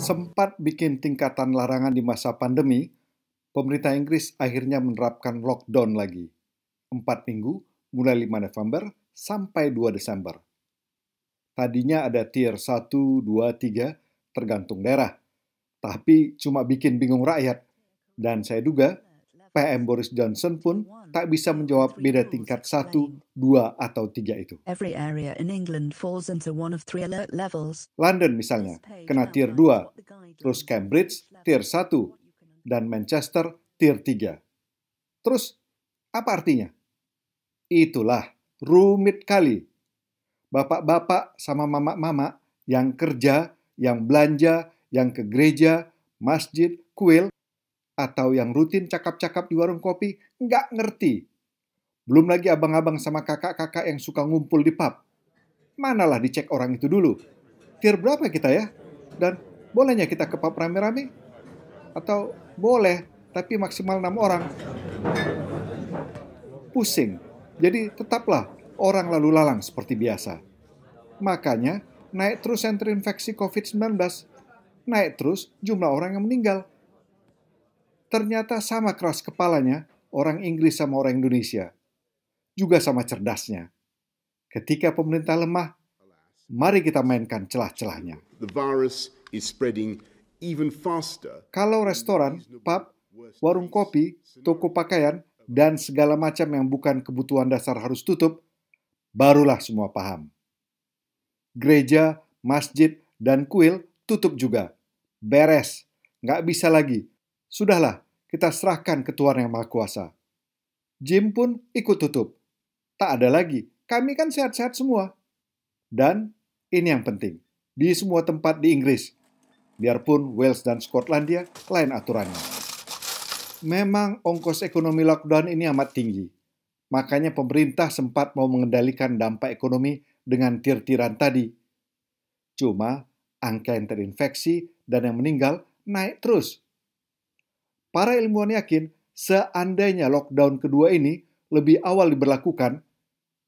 Sempat bikin tingkatan larangan di masa pandemi, pemerintah Inggris akhirnya menerapkan lockdown lagi. 4 minggu, mulai 5 November sampai 2 Desember. Tadinya ada tier 1, 2, 3, tergantung daerah. Tapi cuma bikin bingung rakyat. Dan saya duga, PM Boris Johnson pun tak bisa menjawab beda tingkat 1, 2, atau 3 itu. Every area in England falls into one of three alert levels. London misalnya, kena tier 2, terus Cambridge tier 1, dan Manchester tier 3. Terus, apa artinya? Itulah, rumit kali. Bapak-bapak sama mama-mama yang kerja, yang belanja, yang ke gereja, masjid, kuil, atau yang rutin cakap-cakap di warung kopi, nggak ngerti. Belum lagi abang-abang sama kakak-kakak yang suka ngumpul di pub. Manalah dicek orang itu dulu. Tier berapa kita ya? Dan bolehnya kita ke pub rame-rame? Atau boleh, tapi maksimal 6 orang. Pusing. Jadi tetaplah orang lalu lalang seperti biasa. Makanya naik terus yang terinfeksi COVID-19. Naik terus jumlah orang yang meninggal. Ternyata sama keras kepalanya orang Inggris sama orang Indonesia. Juga sama cerdasnya. Ketika pemerintah lemah, mari kita mainkan celah-celahnya. The virus is spreading even faster. Kalau restoran, pub, warung kopi, toko pakaian, dan segala macam yang bukan kebutuhan dasar harus tutup, barulah semua paham. Gereja, masjid, dan kuil tutup juga. Beres. Nggak bisa lagi. Sudahlah, kita serahkan ke Tuhan Yang Maha Kuasa. Gym pun ikut tutup. Tak ada lagi. Kami kan sehat-sehat semua. Dan ini yang penting. Di semua tempat di Inggris. Biarpun Wales dan Skotlandia lain aturannya. Memang ongkos ekonomi lockdown ini amat tinggi. Makanya pemerintah sempat mau mengendalikan dampak ekonomi dengan tier-tieran tadi. Cuma angka yang terinfeksi dan yang meninggal naik terus. Para ilmuwan yakin seandainya lockdown kedua ini lebih awal diberlakukan,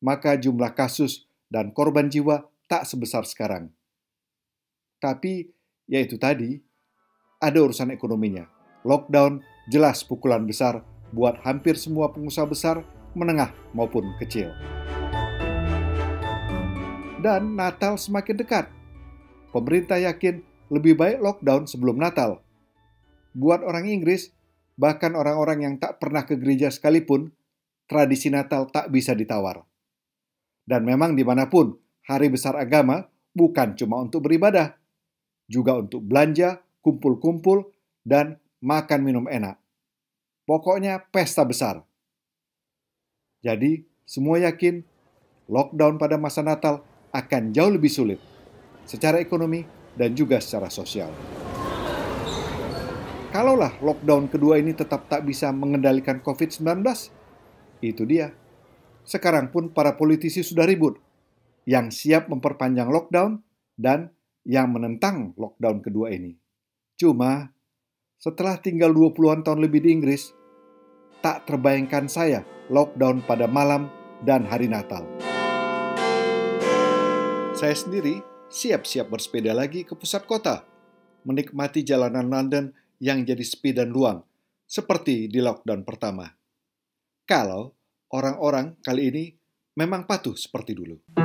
maka jumlah kasus dan korban jiwa tak sebesar sekarang. Tapi, ya itu tadi, ada urusan ekonominya. Lockdown jelas pukulan besar buat hampir semua pengusaha besar, menengah maupun kecil. Dan Natal semakin dekat. Pemerintah yakin lebih baik lockdown sebelum Natal. Buat orang Inggris, bahkan orang-orang yang tak pernah ke gereja sekalipun, tradisi Natal tak bisa ditawar. Dan memang dimanapun, hari besar agama bukan cuma untuk beribadah, juga untuk belanja, kumpul-kumpul, dan makan minum enak. Pokoknya pesta besar. Jadi, semua yakin lockdown pada masa Natal akan jauh lebih sulit, secara ekonomi dan juga secara sosial. Kalaulah lockdown kedua ini tetap tak bisa mengendalikan COVID-19, itu dia. Sekarang pun para politisi sudah ribut, yang siap memperpanjang lockdown dan yang menentang lockdown kedua ini. Cuma, setelah tinggal 20-an tahun lebih di Inggris, tak terbayangkan saya lockdown pada malam dan hari Natal. Saya sendiri siap-siap bersepeda lagi ke pusat kota, menikmati jalanan London yang jadi sepi dan luang, seperti di lockdown pertama. Kalau orang-orang kali ini memang patuh seperti dulu.